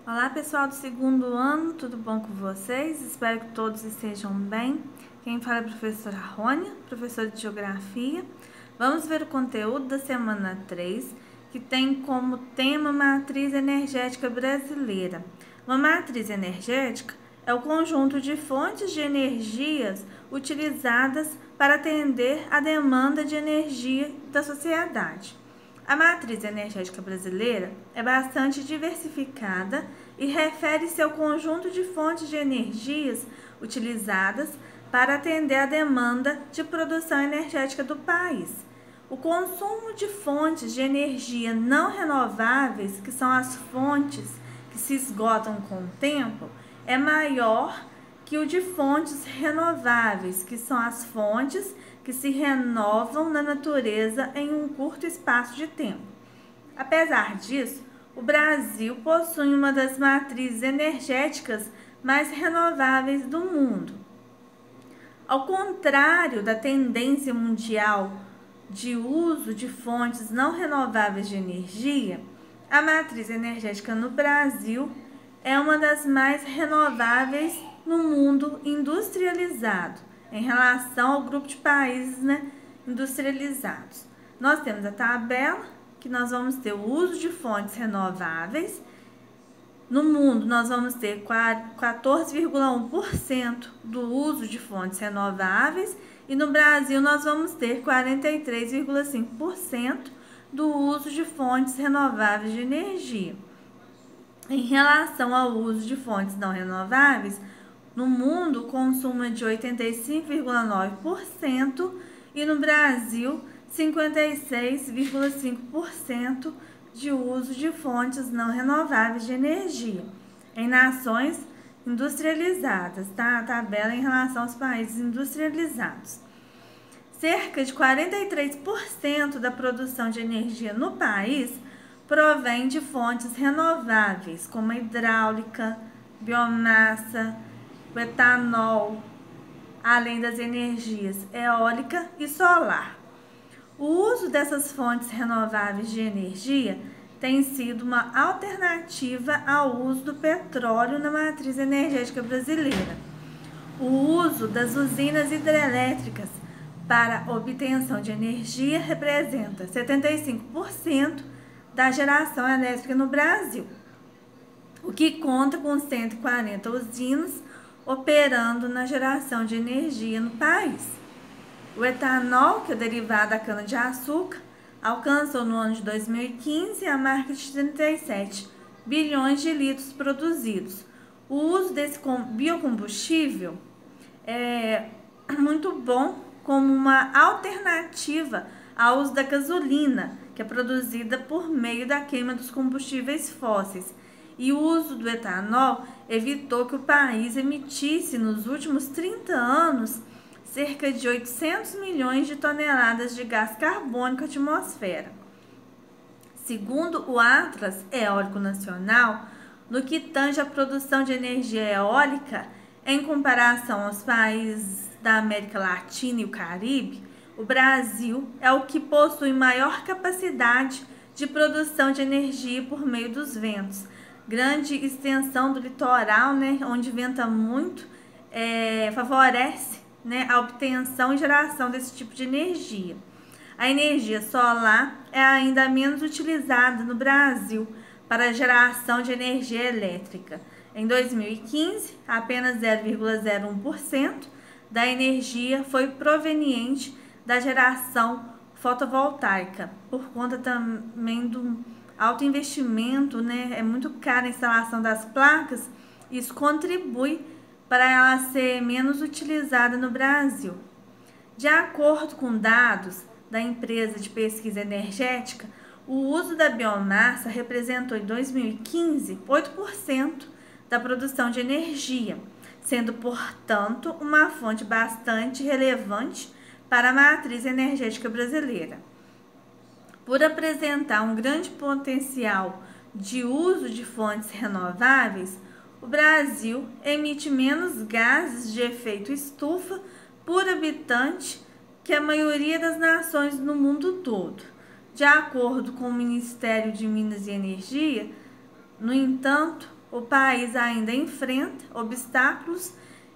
Olá pessoal do segundo ano, tudo bom com vocês? Espero que todos estejam bem. Quem fala é a professora Rônia, professora de Geografia. Vamos ver o conteúdo da semana 3, que tem como tema matriz energética brasileira. Uma matriz energética é o conjunto de fontes de energias utilizadas para atender a demanda de energia da sociedade. A matriz energética brasileira é bastante diversificada e refere-se ao conjunto de fontes de energias utilizadas para atender a demanda de produção energética do país. O consumo de fontes de energia não renováveis, que são as fontes que se esgotam com o tempo, é maior que o de fontes renováveis, que são as fontes que se renovam na natureza em um curto espaço de tempo. Apesar disso, o Brasil possui uma das matrizes energéticas mais renováveis do mundo. Ao contrário da tendência mundial de uso de fontes não renováveis de energia, a matriz energética no Brasil é uma das mais renováveis no mundo industrializado, em relação ao grupo de países industrializados. Nós temos a tabela, que nós vamos ter o uso de fontes renováveis. No mundo, nós vamos ter 14,1% do uso de fontes renováveis e no Brasil nós vamos ter 43,5% do uso de fontes renováveis de energia. Em relação ao uso de fontes não renováveis, no mundo o consumo é de 85,9% e no Brasil 56,5% de uso de fontes não renováveis de energia em nações industrializadas, tá? A tabela em relação aos países industrializados. Cerca de 43% da produção de energia no país provém de fontes renováveis, como a hidráulica, biomassa, o etanol, além das energias eólica e solar. O uso dessas fontes renováveis de energia tem sido uma alternativa ao uso do petróleo na matriz energética brasileira. O uso das usinas hidrelétricas para obtenção de energia representa 75% da geração elétrica no Brasil, o que conta com 140 usinas operando na geração de energia no país. O etanol, que é derivado da cana-de-açúcar, alcançou no ano de 2015 a marca de 37 bilhões de litros produzidos. O uso desse biocombustível é muito bom como uma alternativa ao uso da gasolina, que é produzida por meio da queima dos combustíveis fósseis. E o uso do etanol evitou que o país emitisse nos últimos 30 anos cerca de 800 milhões de toneladas de gás carbônico à atmosfera. Segundo o Atlas Eólico Nacional, no que tange à produção de energia eólica, em comparação aos países da América Latina e o Caribe, o Brasil é o que possui maior capacidade de produção de energia por meio dos ventos. Grande extensão do litoral, onde venta muito, favorece a obtenção e geração desse tipo de energia. A energia solar é ainda menos utilizada no Brasil para a geração de energia elétrica. Em 2015, apenas 0,01% da energia foi proveniente da geração fotovoltaica, por conta também do alto investimento, é muito cara a instalação das placas, isso contribui para ela ser menos utilizada no Brasil. De acordo com dados da empresa de pesquisa energética, o uso da biomassa representou em 2015 8% da produção de energia, sendo, portanto, uma fonte bastante relevante para a matriz energética brasileira. Por apresentar um grande potencial de uso de fontes renováveis, o Brasil emite menos gases de efeito estufa por habitante que a maioria das nações no mundo todo. De acordo com o Ministério de Minas e Energia, no entanto, o país ainda enfrenta obstáculos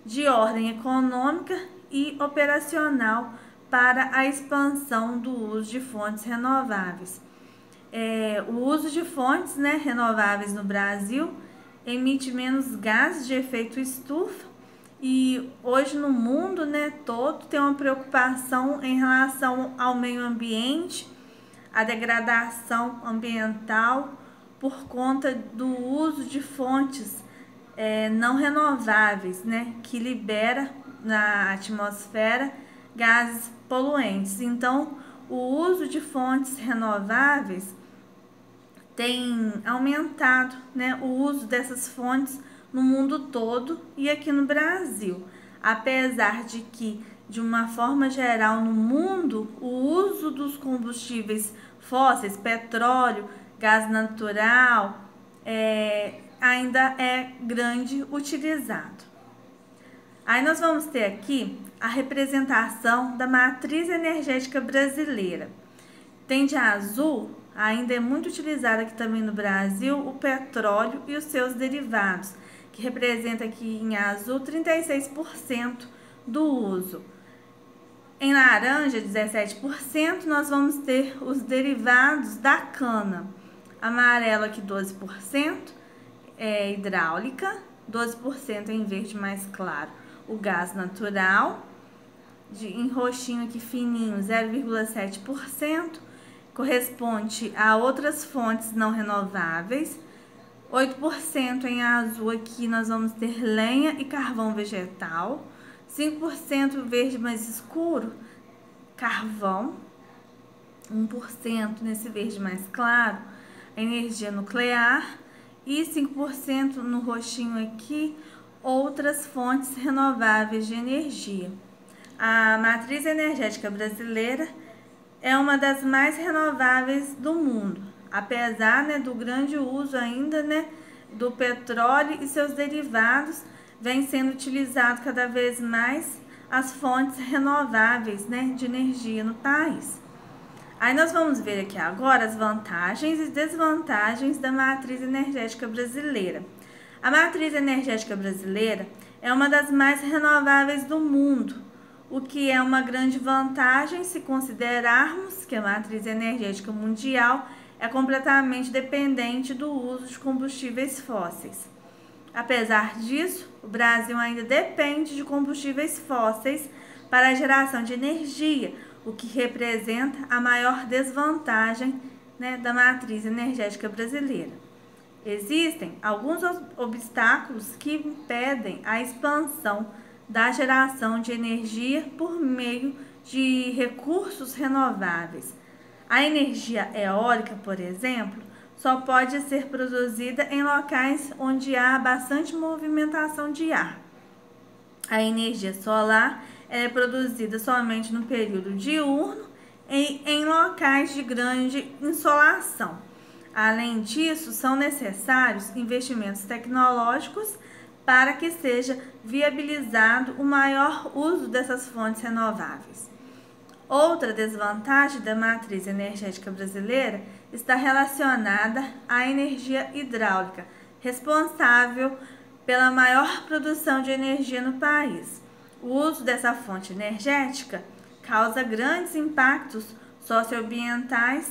de ordem econômica e operacional para a expansão do uso de fontes renováveis. O uso de fontes, renováveis no Brasil emite menos gases de efeito estufa e hoje no mundo, todo tem uma preocupação em relação ao meio ambiente, a degradação ambiental por conta do uso de fontes não renováveis, que libera na atmosfera gases poluentes. Então, o uso de fontes renováveis tem aumentado, o uso dessas fontes no mundo todo e aqui no Brasil. Apesar de que, de uma forma geral, no mundo, o uso dos combustíveis fósseis, petróleo, gás natural, ainda é grande utilizado. Aí nós vamos ter aqui a representação da matriz energética brasileira. Tem de azul, ainda é muito utilizado aqui também no Brasil, o petróleo e os seus derivados, que representa aqui em azul 36% do uso. Em laranja, 17%, nós vamos ter os derivados da cana. Amarelo aqui 12%, hidráulica, 12% em verde mais claro, o gás natural, em roxinho aqui fininho 0,7%, corresponde a outras fontes não renováveis. 8% em azul aqui nós vamos ter lenha e carvão vegetal. 5% verde mais escuro, carvão. 1% nesse verde mais claro, a energia nuclear. E 5% no roxinho aqui, outras fontes renováveis de energia. A matriz energética brasileira é uma das mais renováveis do mundo, apesar do grande uso ainda do petróleo e seus derivados, vem sendo utilizado cada vez mais as fontes renováveis de energia no país. Aí nós vamos ver aqui agora as vantagens e desvantagens da matriz energética brasileira. A matriz energética brasileira é uma das mais renováveis do mundo, o que é uma grande vantagem se considerarmos que a matriz energética mundial é completamente dependente do uso de combustíveis fósseis. Apesar disso, o Brasil ainda depende de combustíveis fósseis para a geração de energia, o que representa a maior desvantagem da matriz energética brasileira. Existem alguns obstáculos que impedem a expansão da geração de energia por meio de recursos renováveis. A energia eólica, por exemplo, só pode ser produzida em locais onde há bastante movimentação de ar. A energia solar é produzida somente no período diurno e em locais de grande insolação. Além disso, são necessários investimentos tecnológicos para que seja viabilizado o maior uso dessas fontes renováveis. Outra desvantagem da matriz energética brasileira está relacionada à energia hidráulica, responsável pela maior produção de energia no país. O uso dessa fonte energética causa grandes impactos socioambientais,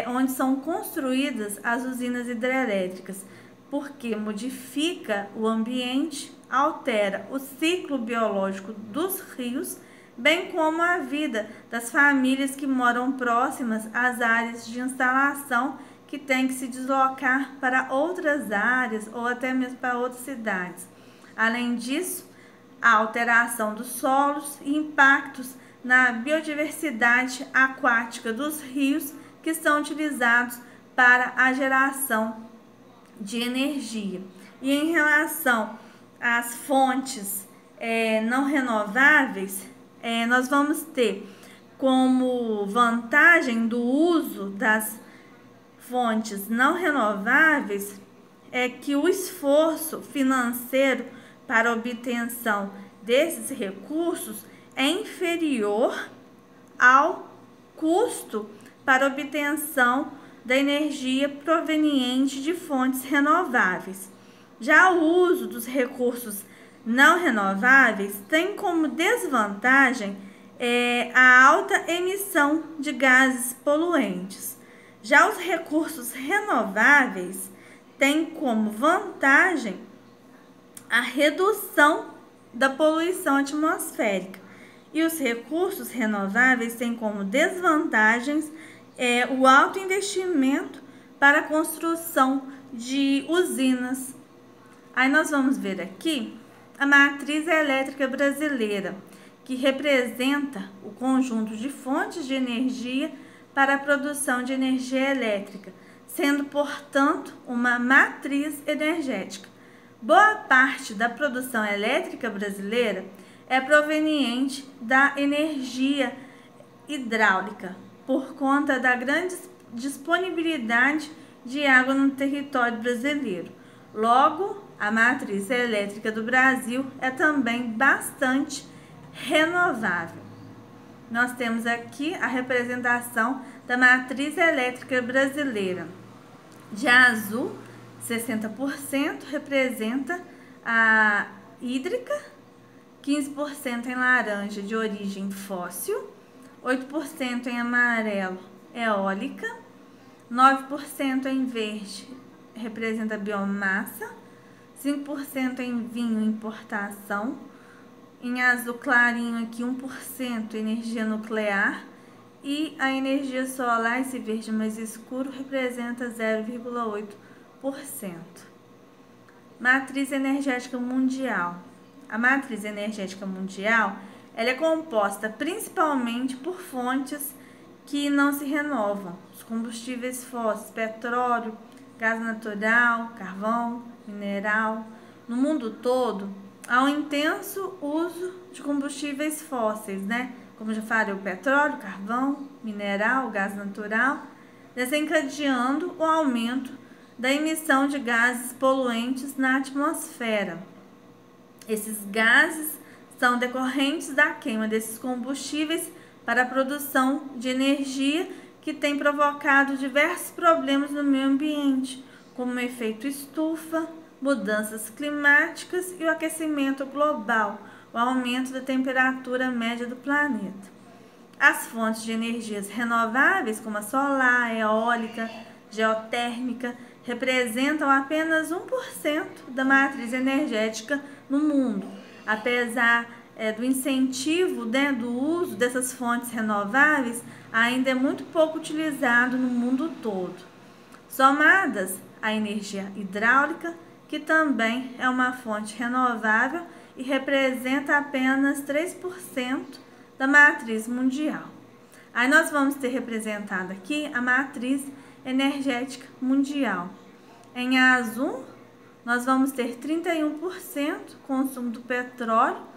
onde são construídas as usinas hidrelétricas, porque modifica o ambiente, altera o ciclo biológico dos rios, bem como a vida das famílias que moram próximas às áreas de instalação, que têm que se deslocar para outras áreas ou até mesmo para outras cidades. Além disso, a alteração dos solos e impactos na biodiversidade aquática dos rios que são utilizados para a geração de energia. E em relação às fontes não renováveis, nós vamos ter como vantagem do uso das fontes não renováveis que o esforço financeiro para a obtenção desses recursos é inferior ao custo para obtenção da energia proveniente de fontes renováveis. Já o uso dos recursos não renováveis tem como desvantagem a alta emissão de gases poluentes. Já os recursos renováveis têm como vantagem a redução da poluição atmosférica. E os recursos renováveis têm como desvantagens o alto investimento para a construção de usinas. Aí nós vamos ver aqui a matriz elétrica brasileira, que representa o conjunto de fontes de energia para a produção de energia elétrica, sendo, portanto, uma matriz energética. Boa parte da produção elétrica brasileira é proveniente da energia hidráulica, por conta da grande disponibilidade de água no território brasileiro. Logo, a matriz elétrica do Brasil é também bastante renovável. Nós temos aqui a representação da matriz elétrica brasileira. De azul, 60% representa a hídrica, 15% em laranja de origem fóssil, 8% em amarelo eólica, 9% em verde representa biomassa, 5% em vinho importação, em azul clarinho aqui 1% energia nuclear e a energia solar, esse verde mais escuro, representa 0,8%. Matriz energética mundial. A matriz energética mundial ela é composta principalmente por fontes que não se renovam, os combustíveis fósseis, petróleo, gás natural, carvão, mineral. No mundo todo, há um intenso uso de combustíveis fósseis, né? Como já falei, o petróleo, carvão, mineral, gás natural, desencadeando o aumento da emissão de gases poluentes na atmosfera. Esses gases são decorrentes da queima desses combustíveis para a produção de energia, que tem provocado diversos problemas no meio ambiente, como o efeito estufa, mudanças climáticas e o aquecimento global, o aumento da temperatura média do planeta. As fontes de energias renováveis, como a solar, eólica, geotérmica, representam apenas 1% da matriz energética no mundo, apesar do incentivo do uso dessas fontes renováveis, ainda é muito pouco utilizado no mundo todo. Somadas à energia hidráulica, que também é uma fonte renovável e representa apenas 3% da matriz mundial. Aí nós vamos ter representado aqui a matriz energética mundial. Em azul, nós vamos ter 31% consumo do petróleo,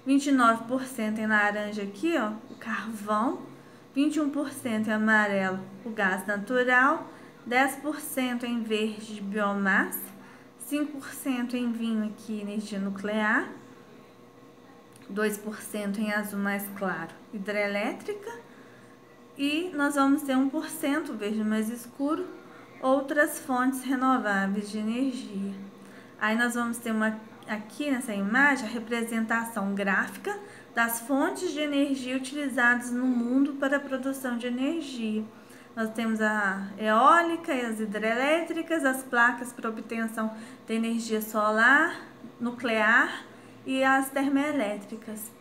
29% em laranja aqui, ó, o carvão, 21% em amarelo, o gás natural, 10% em verde de biomassa, 5% em vinho aqui, energia nuclear, 2% em azul mais claro, hidrelétrica, e nós vamos ter 1% verde mais escuro, outras fontes renováveis de energia. Aí nós vamos ter aqui nessa imagem a representação gráfica das fontes de energia utilizadas no mundo para a produção de energia. Nós temos a eólica e as hidrelétricas, as placas para obtenção de energia solar, nuclear e as termoelétricas.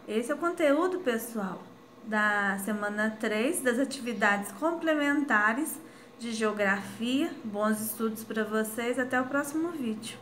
Esse é o conteúdo, pessoal, da semana 3 das atividades complementares de geografia. Bons estudos para vocês. Até o próximo vídeo.